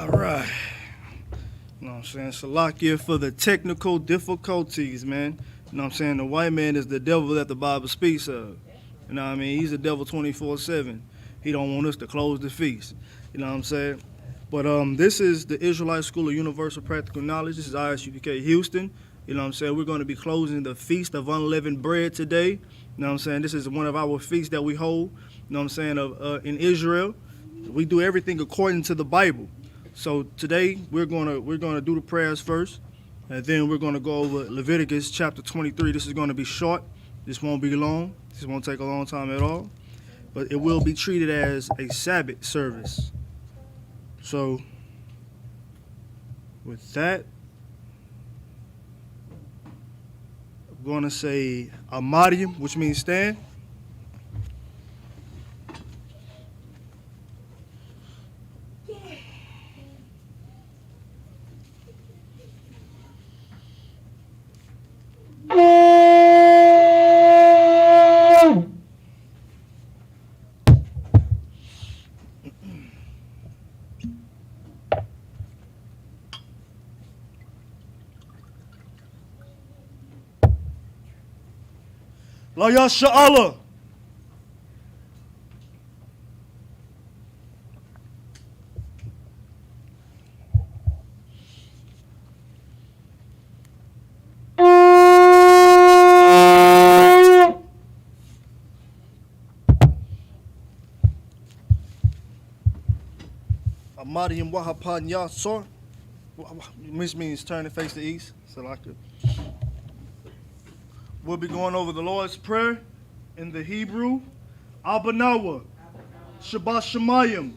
All right. You know what I'm saying? Salakia for the technical difficulties, man. You know what I'm saying? The white man is the devil that the Bible speaks of. You know what I mean? He's the devil 24/7. He don't want us to close the feast. You know what I'm saying? But this is the Israelite School of Universal Practical Knowledge. This is Isupk Houston. You know what I'm saying? We're going to be closing the Feast of Unleavened Bread today. You know what I'm saying? This is one of our feasts that we hold, you know what I'm saying, in Israel. We do everything according to the Bible. So today we're gonna do the prayers first, and then we're gonna go over Leviticus chapter 23. This is gonna be short. This won't be long. This won't take a long time at all. But it will be treated as a Sabbath service. So with that, I'm gonna say Amadium, which means stand. La Yasha Allah. Amadium Wahapan Yasor, which means turn and face the east. So like it. We'll be going over the Lord's Prayer in the Hebrew. Abanawa, Shabbat Shemayim,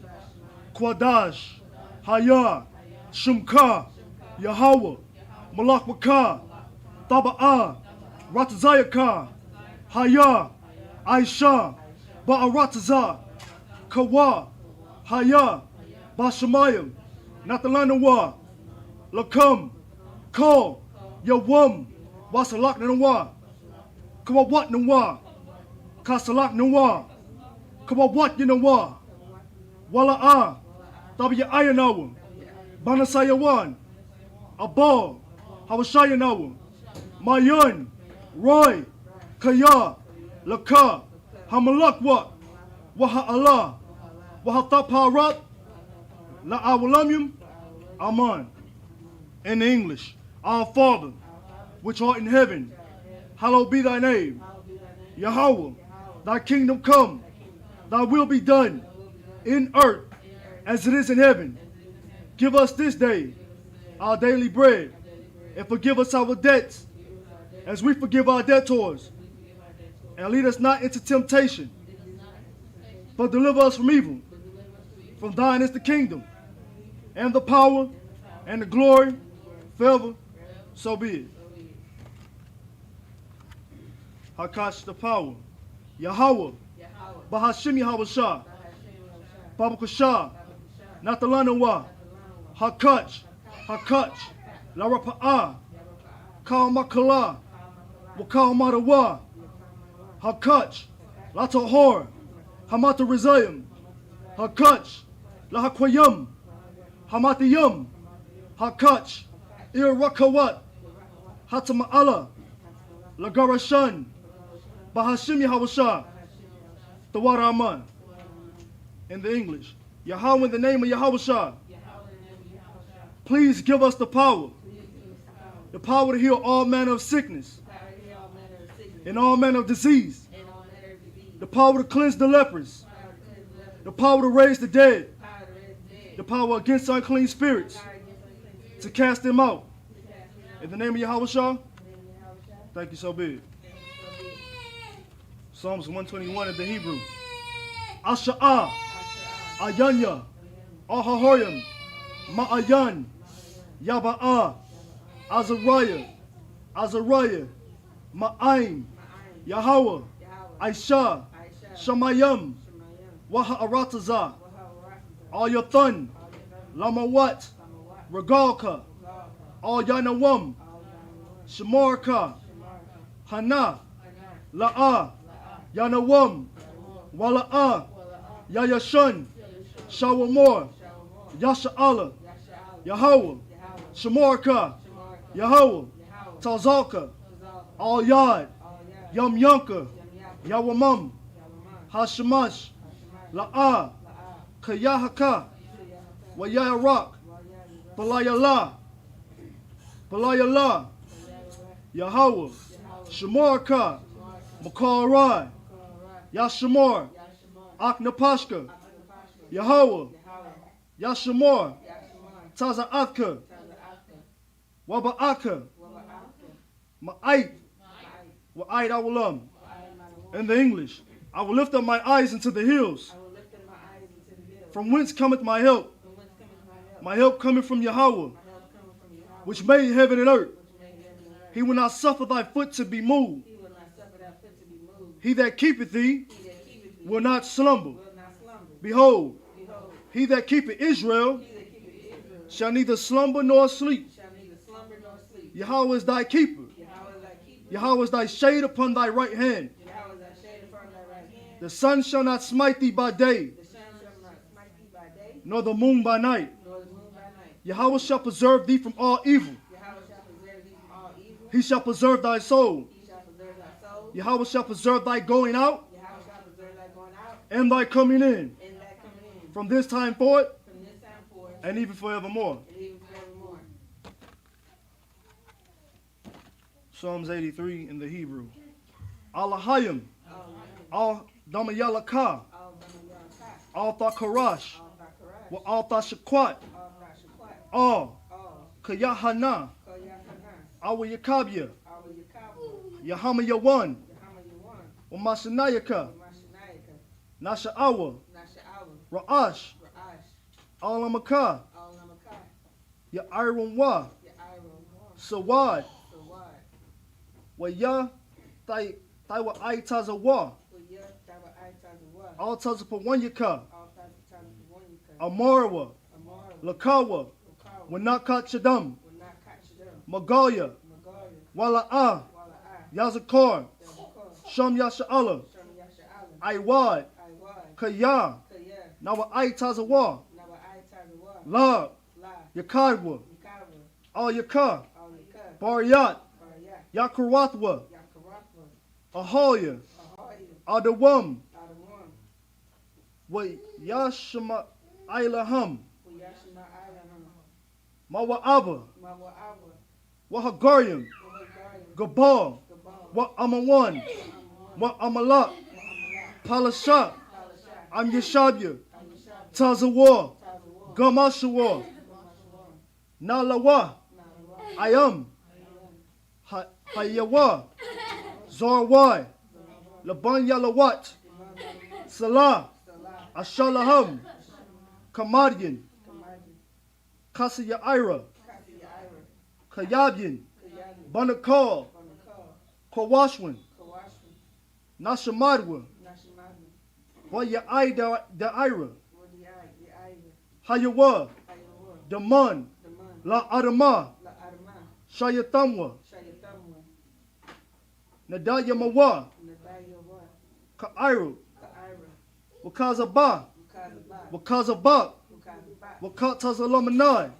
Kwadash, Hayah, Shumka, Yahweh, Malak Wakah, Taba'ah, Ratazayakah, Hayah, Aisha, Ba'aratazah, Kawa, Hayah, Bashamayim, Natalanawa, Lakam, Kal, Yawam, Wasalak Nawa, Kawawat Nawa, Kasalak Nawa, Kawawat Yanawa, Wala'a, Tabi'ayanawa, Banasayawan, Abal, Hawashayanawa, Mayan, Roy, Kaya, Laka, Hamalakwa, Waha'Allah, Wahataparat, La'awalamyum, Aman. In English, Our Father, which art in heaven, hallowed be thy name. Yahweh, thy kingdom come, thy will be done in earth as it is in heaven. Give us this day our daily bread, and forgive us our debts as we forgive our debtors. And lead us not into temptation, but deliver us from evil. For thine is the kingdom, and the power, and the glory, forever. So be it. Hakash the power. Yahweh. Bahashim Yahweh. Baba Kushah. Natalanawa. Hakach. Hakach. Larapa'ah. Kal Makala. Wakal Madawa. Hakach. Latahor. Hamata Rizayim. Hakach. Lahakwayum. Hamatiyum. Hakach. Irakawat. Hatama'ala. Lagarashan. Bahashim Yahweh. Tawaraman. In the English. Yahweh in the name of Yahweh. Please give us the power. The power to heal all manner of sickness. And all manner of disease. The power to cleanse the lepers. The power to raise the dead. The power against unclean spirits. To cast them out. In the name of Yahweh. Thank you, so big. Psalms 121 in the Hebrew. Asha'ah, Ayanya, Ahahoyim, Ma'ayan, Yaba'ah, Azariah, Azariah, Ma'aim, Yahweh, Aisha, Shamayam, Waha'aratazah, Ayathan, Lamawat, Regalka, Al-Yanawam, Shemarka, Hana, La'a, Yanawam, Wala'a, Yayashun, Shawamor, Yasha'ala, Yahweh, Shemarka, Yahweh, Tazalka, Al Yad, Yum Yunka, Yawamam, Hashemash, La'ah, Kayahaka, Wayarak, Balayallah, Balayallah, Yahweh, Shemarka, Makarai, Yashamar, Aknapashka, Yahweh, Yashamar, Taza'atka, Waba'aka, Ma'ait, Wa'ait Awalam. In the English, I will lift up my eyes into the hills. From whence cometh my help? My help cometh from Yahweh, which made heaven and earth. He will not suffer thy foot to be moved. He that keepeth thee will not slumber. Behold, he that keepeth Israel shall neither slumber nor sleep. Yahweh is thy keeper. Yahweh is thy shade upon thy right hand. The sun shall not smite thee by day, nor the moon by night. Yahweh shall preserve thee from all evil. He shall preserve thy soul. Yahweh shall preserve thy going out and thy coming in from this time forth and even forevermore. Psalms 83 in the Hebrew. Alahayim, Al Damayalaka, Al Thakarash, Wa Al Thashakwat, Al Kayahana, Awa Yakabya, Yahama Yawan, Umashanayaka, Nasha'awa, Ra'ash, Alamaka, Ya'irun Wa, Sawad, Waya Taiwa Aitazawa, Altazapawanyaka, Amarwa, Lakawa, Wanakat Chadam, Magalia, Wala'a, Yazakar, Sham Yasha'ala, Aiwad, Kaya, Nawa Aitazawa, La, Yakadwa, Al Yaka, Baryat, Yakarathwa, Aholia, Adawam, Wa Yashma Ilaham, Mawa'aba, Wahagarium, Gabal, Wa Amawan, Wa Amalak, Palasha, Am Yeshabya, Tazawa, Gamashawa, Nalawa, Ayam, Hayawa, Zarwai, Laban Yalawat, Salah, Ashalaham, Kamadian, Kasiya'ira, Kayabyan, Banakal, Kawashwan, Nashamadwa, Waya'ai Da'ira, Hayawa, Daman, La Adama, Shayatamwa, Nadaya Mawa, Ka'iru, Wakazaba, Wakazaba, Wakatazalamani,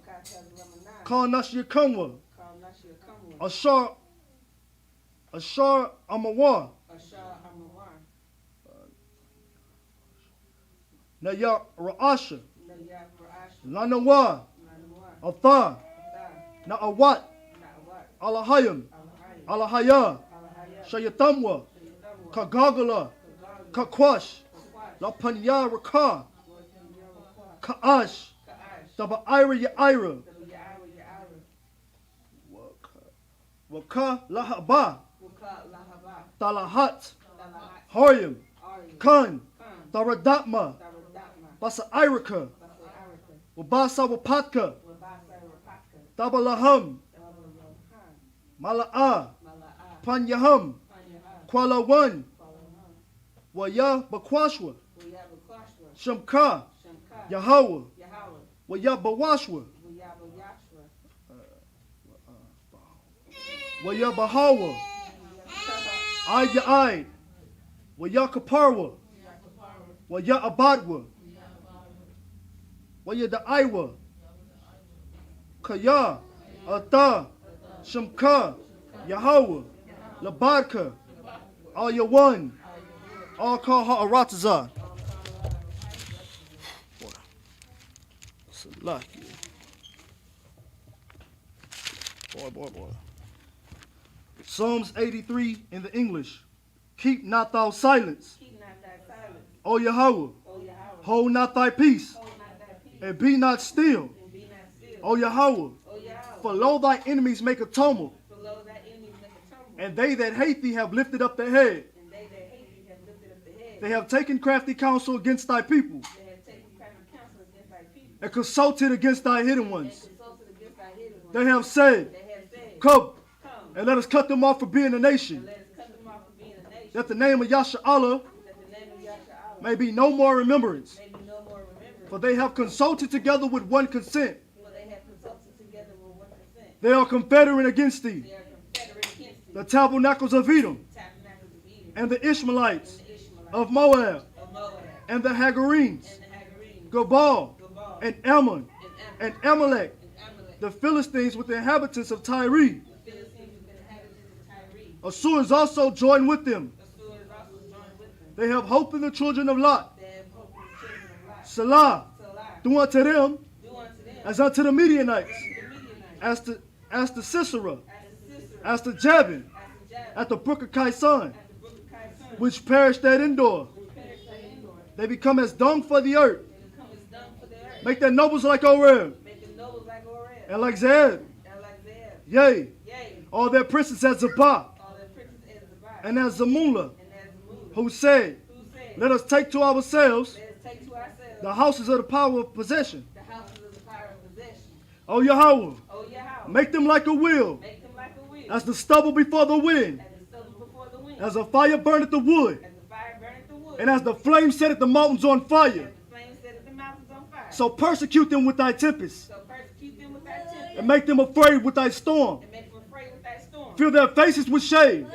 Karnashiakamwa, Ashar Amawa, Naya Ra'asha, Lanawa, Atha, Na'awat, Alahayim, Alahaya, Shayatamwa, Kagagala, Kakwash, Lapanya Raka, Ka'ash, Taba'ira Ya'ira, Waka Lahaba, Talahat, Haryam, Khan, Taradatma, Basa'iraka, Wabasa Wapatka, Tabalaham, Mala'a, Panyaham, Kuala Waya Bakwashwa, Shamka, Yahweh, Waya Bawashwa, Waya Bahawa, Aya'ai, Waya Kaparwa, Waya Abadwa, Waya Da'iwa, Kaya, Atha, Shemka, Yahweh, Labadka, all your one, all call Ha'aratazah. Lucky. Boy. Psalms 83 in the English. Keep not thou silence. O Yahweh, hold not thy peace, and be not still. O Yahweh, for lo thy enemies make a tumult, and they that hate thee have lifted up their head. They have taken crafty counsel against thy people, and consulted against thy hidden ones. They have said, come, and let us cut them off for being a nation, that the name of Yasha may be no more remembrance. For they have consulted together with one consent. They are confederate against thee, the tabernacles of Edom, and the Ishmaelites of Moab, and the Hagarenes, Gabal, and Ammon, and Amalek, the Philistines with the inhabitants of Tyre. Assur is also joined with them. They have hope in the children of Lot. Salah, do unto them as unto the Midianites, as to Sisera, as to Jabin, at the brook of Kison, which perished at Endor. They become as dung for the earth. Make their nobles like Oreb, and like Zeb. Yea, all their princes as Zabah, and as Zamula, who said, let us take to ourselves the houses of the power of possession. O Yahweh, make them like a wheel, as the stubble before the wind, as a fire burneth the wood, and as the flame setteth the mountains on fire. So persecute them with thy tempest, and make them afraid with thy storm. Fill their faces with shame,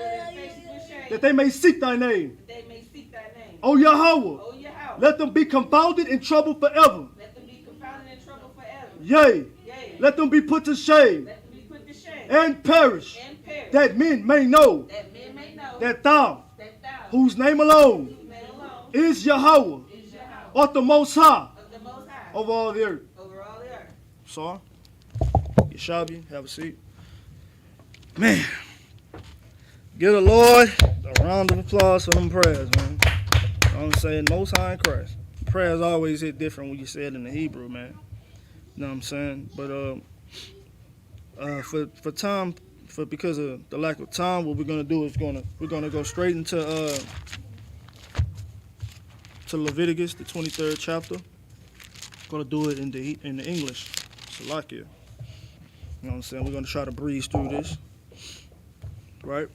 that they may seek thy name. O Yahweh, let them be confounded in trouble forever. Yea, let them be put to shame, and perish, that men may know that thou, whose name alone is Yahweh, art the Most High over all the earth. So, Yeshabi, have a seat. Man, give the Lord a round of applause for them prayers, man. I'm saying Most High in Christ. Prayers always hit different when you say it in the Hebrew, man. You know what I'm saying? But for time, because of the lack of time, what we're gonna do is we're gonna go straight into to Leviticus, the 23rd chapter. Gonna do it in the English. Salakia. You know what I'm saying? We're gonna try to breeze through this. Right?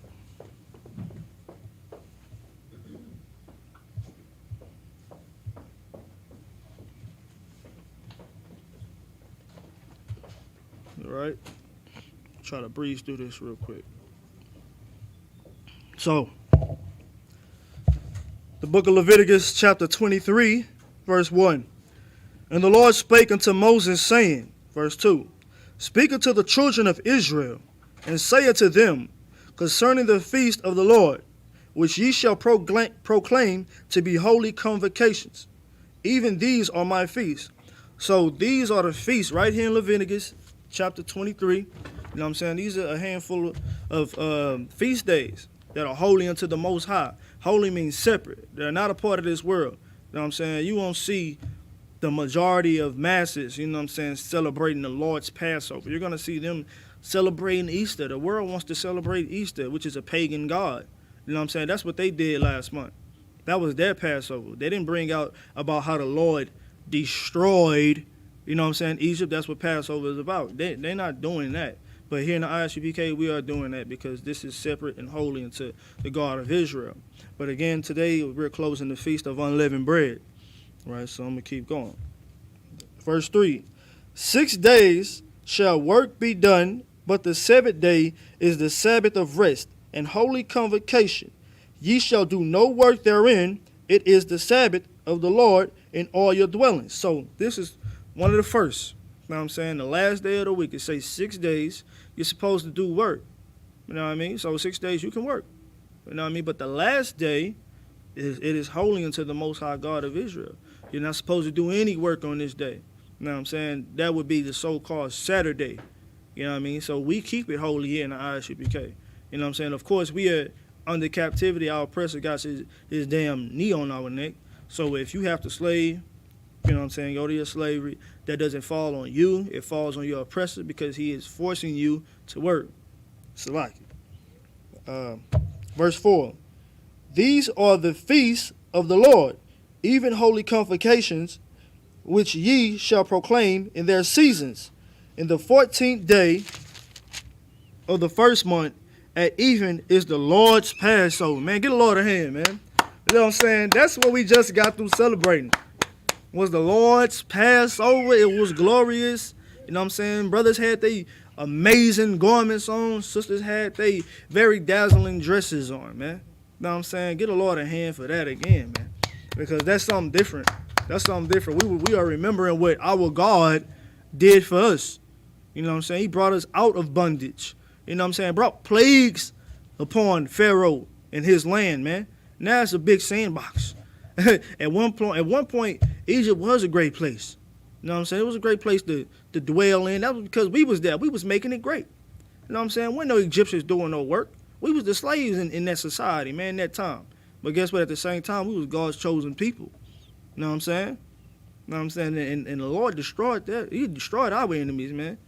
All right. Try to breeze through this real quick. So, the book of Leviticus, chapter 23, verse 1. And the Lord spake unto Moses, saying, verse 2, speak unto the children of Israel, and say unto them, concerning the feast of the Lord, which ye shall proclaim to be holy convocations. Even these are my feasts. So these are the feasts right here in Leviticus, chapter 23. You know what I'm saying? These are a handful of feast days that are holy unto the Most High. Holy means separate. They're not a part of this world. You know what I'm saying? You won't see the majority of masses, you know what I'm saying, celebrating the Lord's Passover. You're going to see them celebrating Easter. The world wants to celebrate Easter, which is a pagan god. You know what I'm saying? That's what they did last month. That was their Passover. They didn't bring out about how the Lord destroyed, you know what I'm saying, Egypt. That's what Passover is about. They're not doing that. But here in the Isupk, we are doing that because this is separate and holy unto the God of Israel. But again, today we're closing the Feast of Unleavened Bread. Right, so I'm going to keep going. Verse 3. 6 days shall work be done, but the 7th day is the Sabbath of rest and holy convocation. Ye shall do no work therein. It is the Sabbath of the Lord in all your dwellings. So this is one of the first. You know what I'm saying? The last day of the week, it says 6 days, you're supposed to do work. You know what I mean? So 6 days you can work. You know what I mean? But the last day, it is holy unto the Most High God of Israel. You're not supposed to do any work on this day. You know what I'm saying? That would be the so-called Saturday. You know what I mean? So we keep it holy here in the ISUPK. You know what I'm saying? Of course, we are under captivity. Our oppressor got his damn knee on our neck. So if you have to slave, you know what I'm saying, go to your slavery, that doesn't fall on you. It falls on your oppressor because he is forcing you to work. Salaki. Verse 4. These are the feasts of the Lord, even holy convocations, which ye shall proclaim in their seasons. In the 14th day of the first month, at even is the Lord's Passover. Man, get a Lord a hand, man. You know what I'm saying? That's what we just got through celebrating. Was the Lord's Passover. It was glorious. You know what I'm saying? Brothers had they amazing garments on. Sisters had they very dazzling dresses on, man. You know what I'm saying? Get a Lord a hand for that again, man. Because that's something different. That's something different. We are remembering what our God did for us. You know what I'm saying? He brought us out of bondage. You know what I'm saying? Brought plagues upon Pharaoh and his land, man. Now it's a big sandbox. At one point, Egypt was a great place. You know what I'm saying? It was a great place to dwell in. That was because we was there. We was making it great. You know what I'm saying? We're no Egyptians doing no work. We was the slaves in that society, man, that time. But guess what? At the same time, we was God's chosen people. You know what I'm saying? You know what I'm saying? And the Lord destroyed that. He destroyed our enemies, man.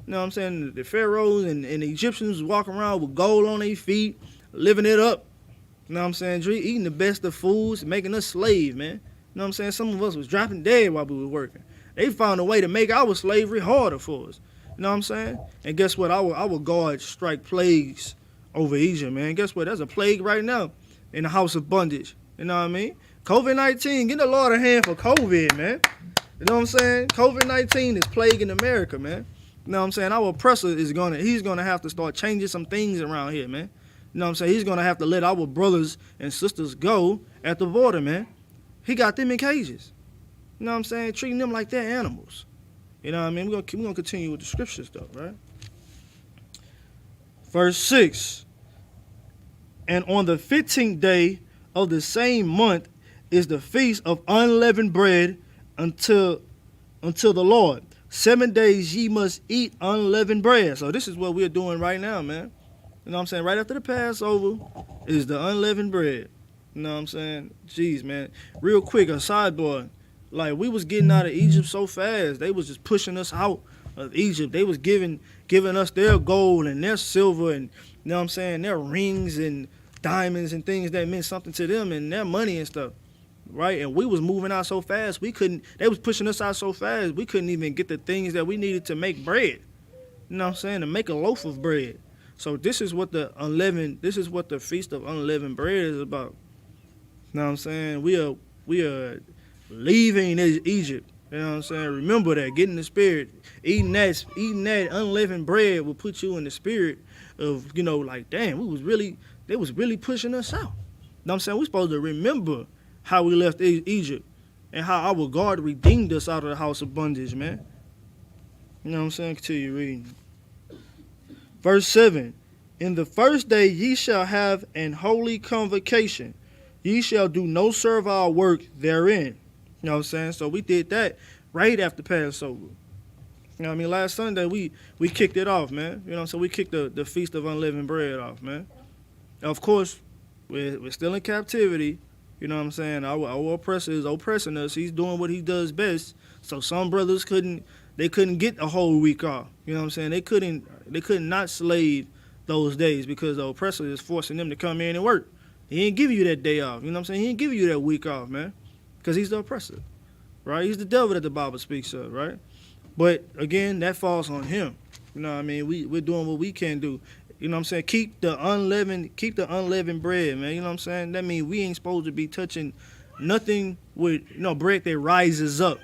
You know what I'm saying? The pharaohs and the Egyptians was walking around with gold on their feet, living it up. You know what I'm saying? Eating the best of foods, making us slaves, man. You know what I'm saying? Some of us was dropping dead while we were working. They found a way to make our slavery harder for us. You know what I'm saying? And guess what? Our God strike plagues over Egypt, man. Guess what? There's a plague right now in the house of bondage. You know what I mean? COVID-19, get the Lord a hand for COVID, man. You know what I'm saying? COVID-19 is plaguing America, man. You know what I'm saying? Our oppressor he's gonna have to start changing some things around here, man. You know what I'm saying? He's gonna have to let our brothers and sisters go at the border, man. He got them in cages. You know what I'm saying? Treating them like they're animals. You know what I mean? We're gonna continue with the scripture stuff, right? Verse 6. And on the 15th day of the same month is the feast of unleavened bread until the Lord. 7 days ye must eat unleavened bread. So this is what we're doing right now, man. You know what I'm saying? Right after the Passover is the unleavened bread. You know what I'm saying? Jeez, man. Real quick, a sidebar. Like, we was getting out of Egypt so fast. They was just pushing us out of Egypt. They was giving us their gold and their silver and, you know what I'm saying, their rings and diamonds and things that meant something to them and their money and stuff. Right? And we was moving out so fast, they was pushing us out so fast, we couldn't even get the things that we needed to make bread. You know what I'm saying? To make a loaf of bread. So this is what the Feast of Unleavened Bread is about. You know what I'm saying? We are leaving Egypt. You know what I'm saying? Remember that. Get in the spirit. Eating that unleavened bread will put you in the spirit of, you know, like, damn, they was really pushing us out. You know what I'm saying? We're supposed to remember how we left Egypt and how our God redeemed us out of the house of bondage, man. You know what I'm saying? Continue reading. Verse 7. In the first day ye shall have an holy convocation. Ye shall do no servile work therein. You know what I'm saying? So we did that right after Passover. You know what I mean? Last Sunday we kicked it off, man. You know what I'm saying? We kicked the Feast of Unleavened Bread off, man. Of course, we're still in captivity. You know what I'm saying? Our oppressor is oppressing us. He's doing what he does best. So some brothers couldn't get a whole week off. You know what I'm saying? They could not slave those days because the oppressor is forcing them to come in and work. He ain't give you that day off. You know what I'm saying? He ain't give you that week off, man. Because he's the oppressor. Right? He's the devil that the Bible speaks of, right? But again, that falls on him. You know what I mean? We're doing what we can do. You know what I'm saying? Keep the unleavened bread, man. You know what I'm saying? That means we ain't supposed to be touching nothing with, bread that rises up.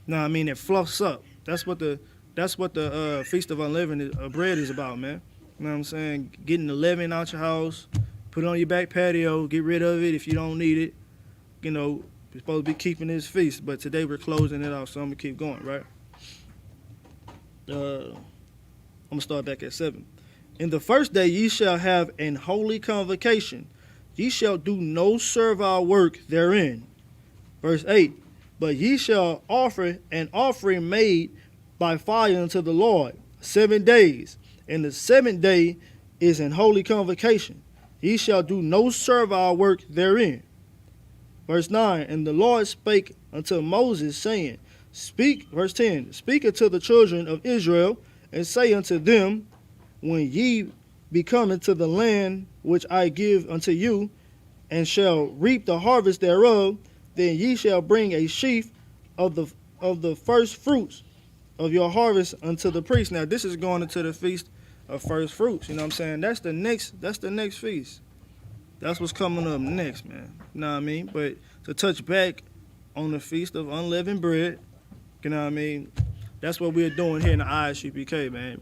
You know what I mean? That fluffs up. That's what the Feast of Unleavened Bread is about, man. You know what I'm saying? Getting the leaven out your house, put it on your back patio, get rid of it if you don't need it. You know, we're supposed to be keeping this feast, but today we're closing it out, so I'm going to keep going, right? I'm going to start back at 7. In the first day ye shall have an holy convocation. Ye shall do no servile work therein. Verse 8. But ye shall offer an offering made by fire unto the Lord 7 days. And the 7th day is an holy convocation. Ye shall do no servile work therein. Verse 9. And the Lord spake unto Moses, saying, Verse 10. Speak unto the children of Israel, and say unto them, when ye be come into the land which I give unto you, and shall reap the harvest thereof, then ye shall bring a sheaf of the first fruits of your harvest unto the priest. Now this is going into the feast of first fruits. You know what I'm saying? That's the next feast. That's what's coming up next, man. You know what I mean? But to touch back on the feast of unleavened bread, you know what I mean? That's what we're doing here in the Isupk, man.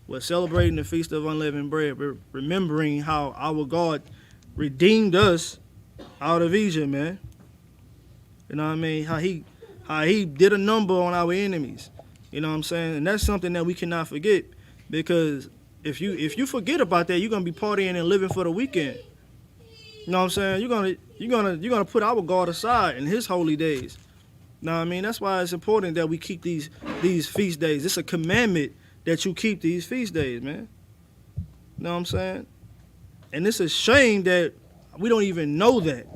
We're celebrating the feast of unleavened bread. We're remembering how our God redeemed us out of Egypt, man. You know what I mean? How he did a number on our enemies. You know what I'm saying? And that's something that we cannot forget, because if you forget about that, you're gonna be partying and living for the weekend. You know what I'm saying? You're gonna put our God aside in His holy days. You know what I mean? That's why it's important that we keep these feast days. It's a commandment that you keep these feast days, man. You know what I'm saying? And it's a shame that we don't even know that.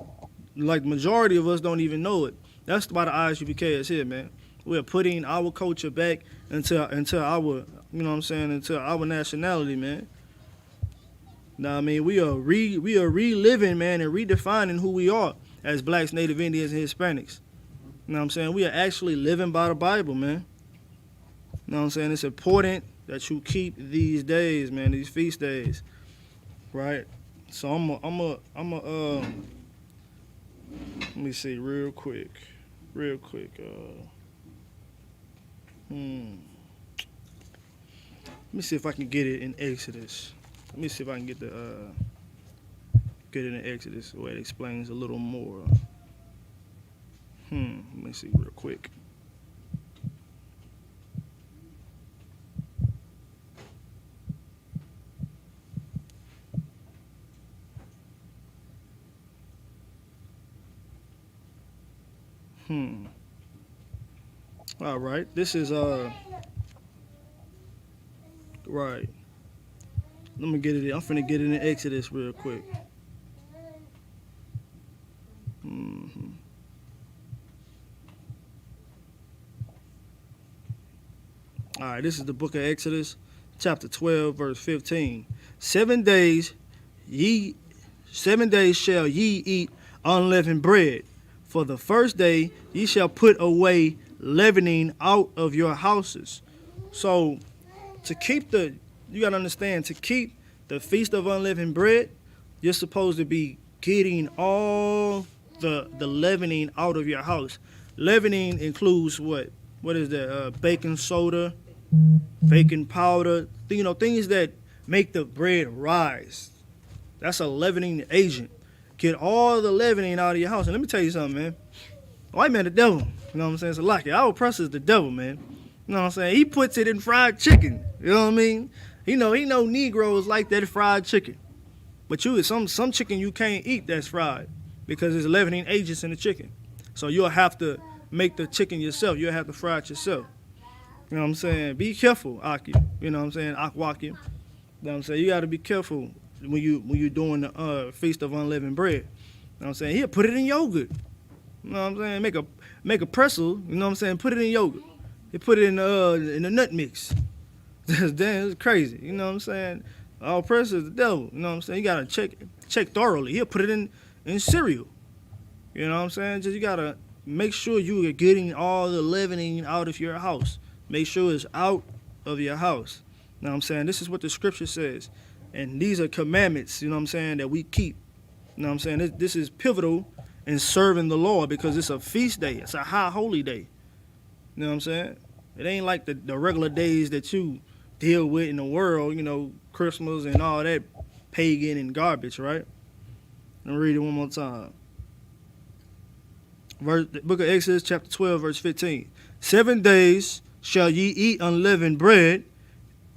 Like, the majority of us don't even know it. That's why the Isupk is here, man. We're putting our culture back into our, you know what I'm saying, into our nationality, man. Now, I mean, we are reliving, man, and redefining who we are as blacks, Native Indians, and Hispanics. You know what I'm saying? We are actually living by the Bible, man. You know what I'm saying? It's important that you keep these days, man, these feast days, right? So let me see real quick. Let me see if I can get it in Exodus. Let me see if I can get it in Exodus where it explains a little more. Let me see real quick. All right. This is right. Let me get it in. I'm finna get it in Exodus real quick. All right, this is the book of Exodus, chapter 12, verse 15. 7 days shall ye eat unleavened bread. For the first day ye shall put away leavening out of your houses. So, you gotta understand, to keep the feast of unleavened bread, you're supposed to be getting all the leavening out of your house. Leavening includes what? What is that? Baking soda, baking powder, you know, things that make the bread rise. That's a leavening agent. Get all the leavening out of your house. And let me tell you something, man. White man the devil. You know what I'm saying? It's a lock. Our oppressor is the devil, man. You know what I'm saying? He puts it in fried chicken. You know what I mean? He know Negroes like that fried chicken. But some chicken you can't eat that's fried because there's leavening agents in the chicken. So you'll have to make the chicken yourself. You'll have to fry it yourself. You know what I'm saying? Be careful, Aki. You know what I'm saying? Akwaki. You know what I'm saying? You got to be careful when you're doing the Feast of Unleavened Bread. You know what I'm saying? He'll put it in yogurt. You know what I'm saying? Make a pretzel. You know what I'm saying? Put it in yogurt. He put it in the nut mix. Damn, it's crazy. You know what I'm saying? Our oppressor is the devil. You know what I'm saying? You got to check thoroughly. He'll put it in cereal. You know what I'm saying? Just you got to make sure you are getting all the leavening out of your house. Make sure it's out of your house. You know what I'm saying? This is what the scripture says. And these are commandments, you know what I'm saying, that we keep. You know what I'm saying? This is pivotal in serving the Lord because it's a feast day. It's a high holy day. You know what I'm saying? It ain't like the regular days that you deal with in the world, you know, Christmas and all that pagan and garbage, right? Let me read it one more time. The book of Exodus, chapter 12, verse 15. 7 days shall ye eat unleavened bread.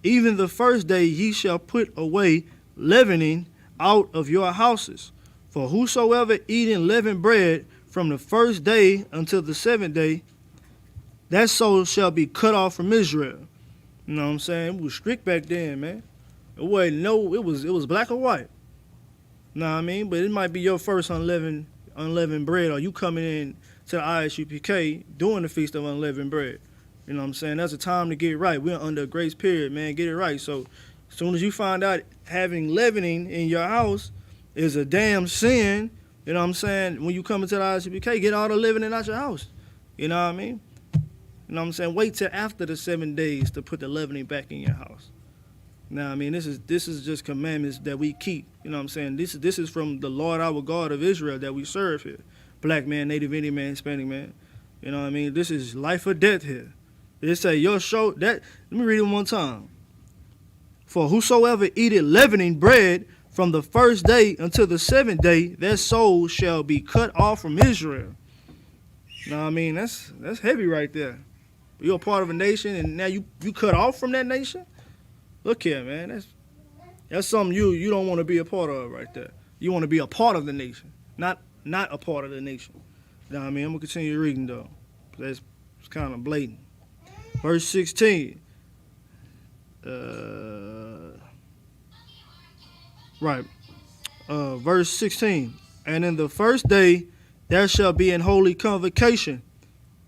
Even the first day ye shall put away leavening out of your houses. For whosoever eating leavened bread from the first day until the seventh day, that soul shall be cut off from Israel. You know what I'm saying? It was strict back then, man. It was black or white. You know what I mean? But it might be your first unleavened bread, or you coming in to the Isupk doing the Feast of Unleavened Bread. You know what I'm saying? That's a time to get right. We're under a grace period, man. Get it right. So as soon as you find out having leavening in your house is a damn sin, you know what I'm saying? When you come into the Isupk, get all the leavening out your house. You know what I mean? You know what I'm saying? Wait till after the 7 days to put the leavening back in your house. Now, I mean, this is just commandments that we keep. You know what I'm saying? This is from the Lord our God of Israel that we serve here. Black man, Native Indian man, Hispanic man. You know what I mean? This is life or death here. They say your show that. Let me read it one time. For whosoever eateth leavening bread from the first day until the 7th day, their soul shall be cut off from Israel. You know what I mean? That's heavy right there. You're a part of a nation, and now you cut off from that nation. Look here, man. That's something you don't want to be a part of right there. You want to be a part of the nation, not a part of the nation. You know what I mean? I'm gonna continue reading though. It's kind of blatant. Verse 16. Verse 16. And in the first day there shall be an holy convocation,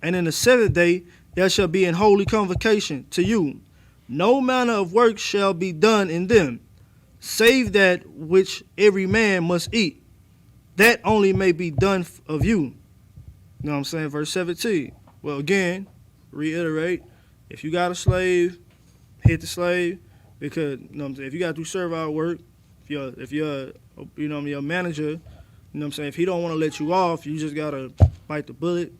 and in the 7th day there shall be an holy convocation to you. No manner of work shall be done in them, save that which every man must eat. That only may be done of you. You know what I'm saying? Verse 17. Well, again, reiterate, if you got a slave, hit the slave, because you know what I'm saying, if you got to do servile work, if you're you know your manager, you know what I'm saying, if he don't want to let you off, you just gotta bite the bullet.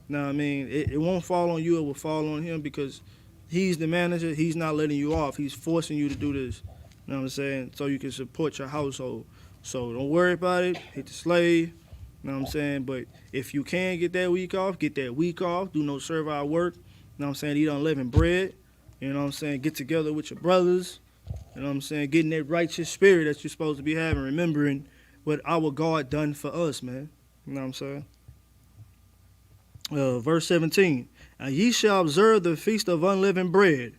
You know what I mean? It won't fall on you, it will fall on him, because he's the manager, he's not letting you off, he's forcing you to do this. You know what I'm saying? So you can support your household. So don't worry about it, hit the slave. You know what I'm saying? But if you can get that week off, get that week off. Do no servile work. You know what I'm saying? Eat unleavened bread. You know what I'm saying? Get together with your brothers. You know what I'm saying? Getting that righteous spirit that you're supposed to be having, remembering what our God done for us, man. You know what I'm saying? Verse 17. And ye shall observe the feast of unleavened bread.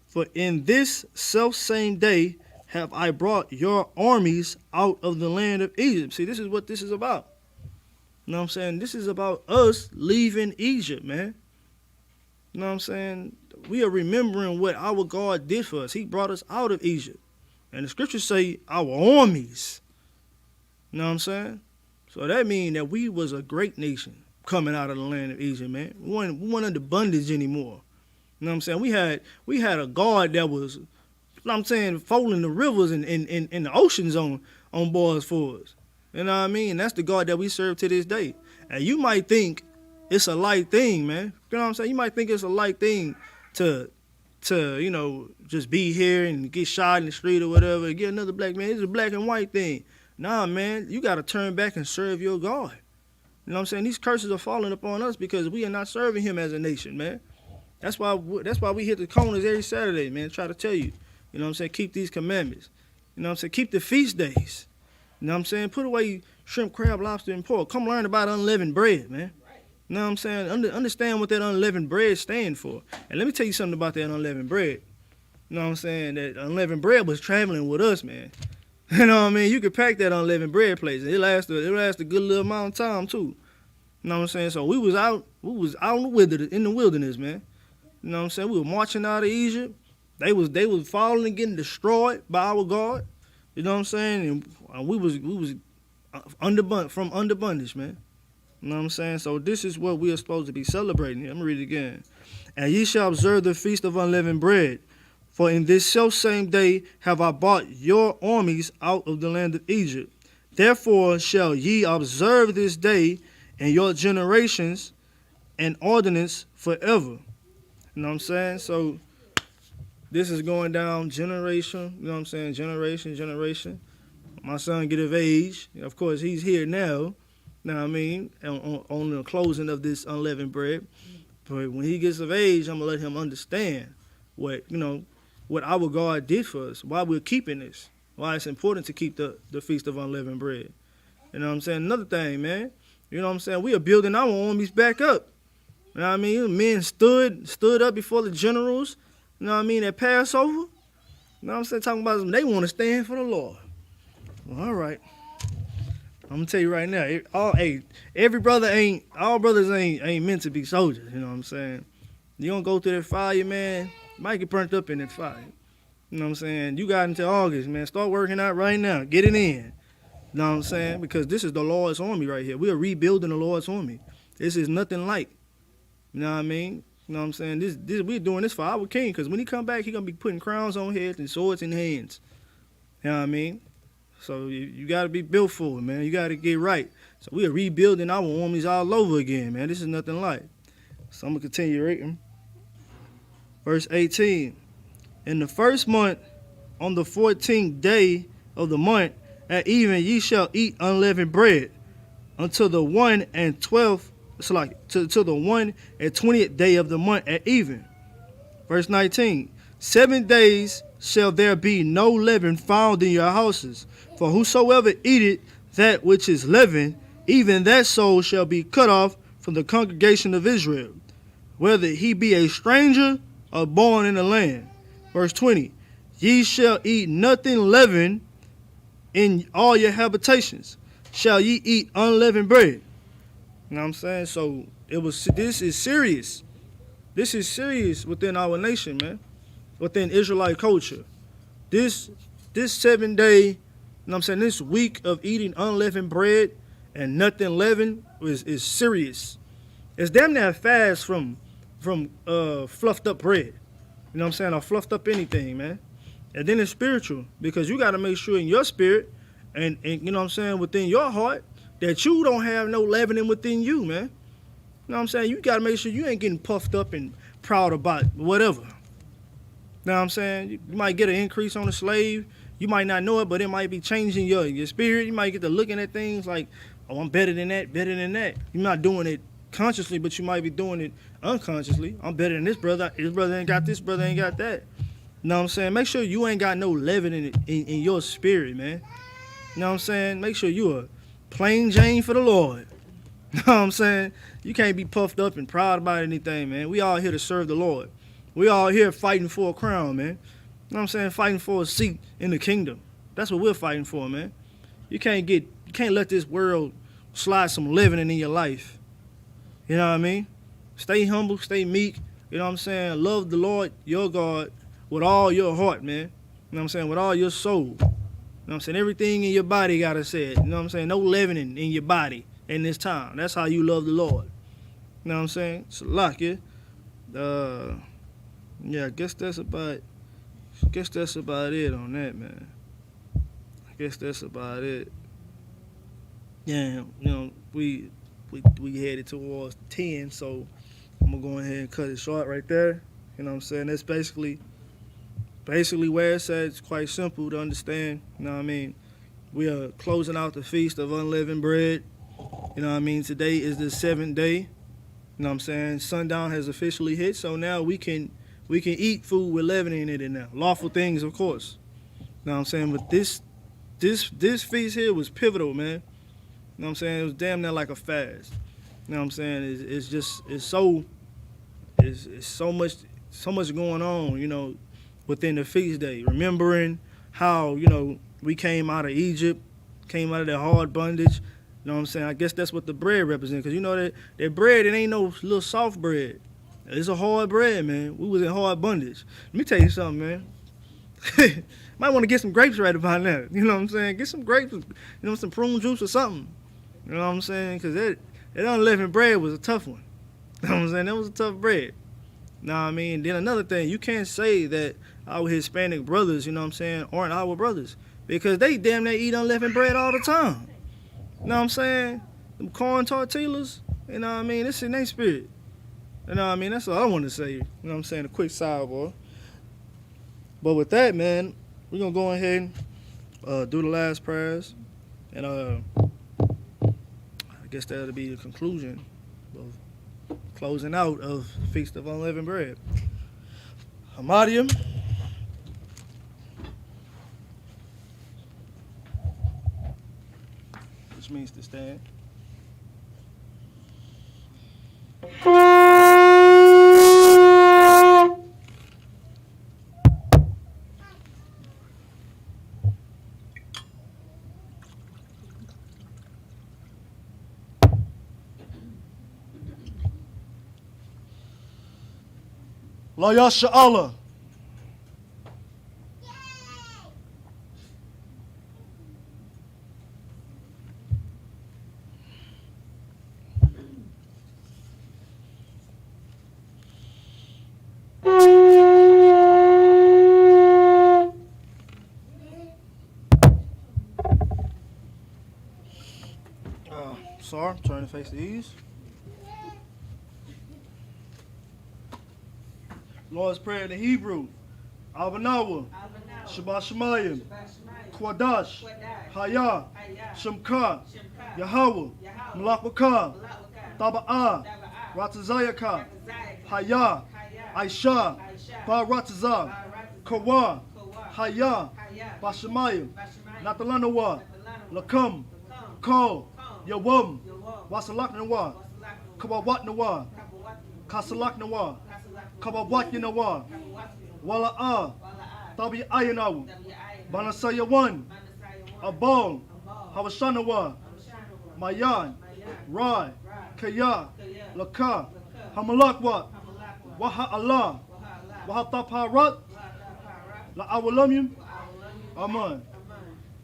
For in this selfsame day have I brought your armies out of the land of Egypt. See, this is what this is about. You know what I'm saying? This is about us leaving Egypt, man. You know what I'm saying? We are remembering what our God did for us. He brought us out of Egypt. And the scriptures say our armies. You know what I'm saying? So that means that we was a great nation coming out of the land of Egypt, man. We weren't under bondage anymore. You know what I'm saying? We had a God that was, you know what I'm saying, folding the rivers and the oceans on boards for us. You know what I mean? That's the God that we serve to this day. And you might think it's a light thing, man. You know what I'm saying? You might think it's a light thing to you know, just be here and get shot in the street or whatever, get another black man. It's a black and white thing. Nah, man, you got to turn back and serve your God. You know what I'm saying? These curses are falling upon us because we are not serving him as a nation, man. That's why we hit the corners every Saturday, man, try to tell you. You know what I'm saying? Keep these commandments. You know what I'm saying? Keep the feast days. You know what I'm saying? Put away shrimp, crab, lobster, and pork. Come learn about unleavened bread, man. You know what I'm saying? Understand what that unleavened bread stands for. And let me tell you something about that unleavened bread. You know what I'm saying? That unleavened bread was traveling with us, man. You know what I mean? You could pack that unleavened bread place. It lasted a good little amount of time, too. You know what I'm saying? So we was out in the wilderness, man. You know what I'm saying? We were marching out of Egypt. They was falling and getting destroyed by our God. You know what I'm saying? And we was under bondage, man. You know what I'm saying? So this is what we are supposed to be celebrating here. I'm going to read it again. And ye shall observe the feast of unleavened bread. For in this selfsame day have I brought your armies out of the land of Egypt. Therefore shall ye observe this day in your generations an ordinance forever. You know what I'm saying? So this is going down generation, you know what I'm saying? Generation. My son get of age. Of course, he's here now. Now, I mean, on the closing of this unleavened bread. But when he gets of age, I'm going to let him understand what, what our God did for us, why we're keeping this, why it's important to keep the Feast of Unleavened Bread. You know what I'm saying? Another thing, man, you know what I'm saying? We are building our armies back up. You know what I mean? Men stood up before the generals, you know what I mean, at Passover. You know what I'm saying? Talking about them, they want to stand for the Lord. Well, all right. I'm gonna tell you right now, all brothers ain't meant to be soldiers, you know what I'm saying? You don't go through that fire, man, you might get burnt up in that fire. You know what I'm saying? You got until August, man. Start working out right now. Get it in. You know what I'm saying? Because this is the Lord's army right here. We are rebuilding the Lord's army. This is nothing like. You know what I mean? You know what I'm saying? We're doing this for our king, because when he come back, he gonna be putting crowns on heads and swords in hands. You know what I mean? So you got to be built for it, man. You got to get right. So we are rebuilding our armies all over again, man. This is nothing like. So I'm going to continue reading. Verse 18. In the first month, on the 14th day of the month, at even ye shall eat unleavened bread until the 1 and 12th, till the 1 and 20th day of the month at even. Verse 19. 7 days shall there be no leaven found in your houses. For whosoever eateth that which is leavened, even that soul shall be cut off from the congregation of Israel, whether he be a stranger or born in the land. Verse 20, ye shall eat nothing leavened in all your habitations. Shall ye eat unleavened bread? You know what I'm saying? So this is serious. This is serious within our nation, man. Within Israelite culture. This 7 day, you know what I'm saying, this week of eating unleavened bread and nothing leavened is serious. It's damn near fast from fluffed up bread. You know what I'm saying? Or fluffed up anything, man. And then it's spiritual, because you got to make sure in your spirit and you know what I'm saying, within your heart, that you don't have no leavening within you, man. You know what I'm saying? You got to make sure you ain't getting puffed up and proud about whatever. You know what I'm saying? You might get an increase on a slave. You might not know it, but it might be changing your spirit. You might get to looking at things like, oh, I'm better than that, better than that. You're not doing it consciously, but you might be doing it unconsciously. I'm better than this brother. His brother ain't got this, brother ain't got that. You know what I'm saying? Make sure you ain't got no leaven in your spirit, man. You know what I'm saying? Make sure you a plain Jane for the Lord. You know what I'm saying? You can't be puffed up and proud about anything, man. We all here to serve the Lord. We all here fighting for a crown, man. You know what I'm saying? Fighting for a seat in the kingdom. That's what we're fighting for, man. You can't let this world slide some leavening in your life. You know what I mean? Stay humble, stay meek. You know what I'm saying? Love the Lord, your God, with all your heart, man. You know what I'm saying? With all your soul. You know what I'm saying? Everything in your body gotta say it. You know what I'm saying? No leavening in your body in this time. That's how you love the Lord. You know what I'm saying? So lock it. Yeah, I guess that's about it on that, man. I guess that's about it. Yeah, you know, we headed towards 10, so I'm gonna go ahead and cut it short right there. You know what I'm saying? That's basically where it's at. It's quite simple to understand. You know what I mean? We are closing out the Feast of Unleavened Bread. You know what I mean? Today is the 7th day. You know what I'm saying? Sundown has officially hit, so now we can eat food with leavening in it now. Lawful things, of course. You know what I'm saying? But this feast here was pivotal, man. You know what I'm saying? It was damn near like a fast. You know what I'm saying? It's so much going on, you know, within the feast day. Remembering how, you know, we came out of Egypt, came out of that hard bondage. You know what I'm saying? I guess that's what the bread represents. Because you know that bread, it ain't no little soft bread. It's a hard bread, man. We was in hard bondage. Let me tell you something, man. Might want to get some grapes right about now. You know what I'm saying? Get some grapes, you know, some prune juice or something. You know what I'm saying? Because that unleavened bread was a tough one. You know what I'm saying? That was a tough bread. Know what I mean? Then another thing, you can't say that our Hispanic brothers, you know what I'm saying, aren't our brothers. Because they damn near eat unleavened bread all the time. You know what I'm saying? Them corn tortillas, you know what I mean? It's in their spirit. You know what I mean? That's all I want to say. You know what I'm saying? A quick sidebar. But with that, man, we're going to go ahead and do the last prayers. And I guess that'll be the conclusion of Closing out of Feast of Unleavened Bread. Hamadium. Which means to stand. La Yasha Allah. Sorry, turn to face the east. Lord's Prayer in the Hebrew. Abanawa. Shabbat Shemayim. Kwadash. Hayah. Shemka. Yahweh. Malakbaka. Taba'ah. Ratazayaka. Hayah. Aisha. Ba Ratazah. Kawa. Hayah. Bashemayim. Natalanawa. Lakam. Ko. Yawam. Wasalaknawa. Kawawatnawa. Kasalaknawa. Kabawatinawa. Wala'a. Tabi Ayanawa. Banasayawan. Abal. Hawashanawa. Mayan. Rai. Kaya. Laka. Hamalakwa. Waha Allah. Waha Taparat. La'awalamyum. Amen.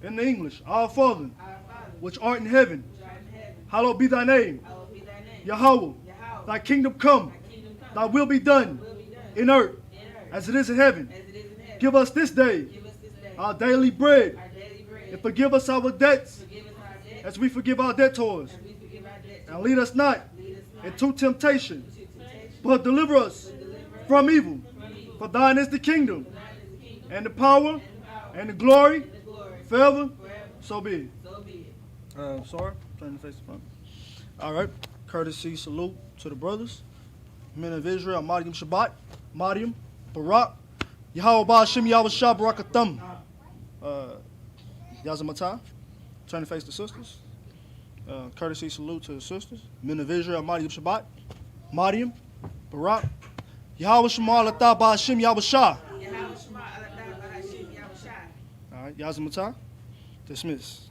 In the English, Our Father, which art in heaven, hallowed be thy name. Yahweh, thy kingdom come, thy will be done in earth as it is in heaven. Give us this day our daily bread, and forgive us our debts as we forgive our debtors. And lead us not into temptation, but deliver us from evil. For thine is the kingdom, and the power, and the glory, forever. So be it. Sorry, turn to face the front. All right, courtesy salute to the brothers, men of Israel, Madium Shabbat, Madium, Barak, Yahweh Ba'ashim, Yahweh Shah, Barakatham, Yazamata. Turn to face the sisters. Courtesy salute to the sisters, men of Israel, Madium Shabbat, Madium, Barak, Yahweh Shema Alatah Ba'ashim, Yahweh Shah. All right, Yazamata. Dismiss.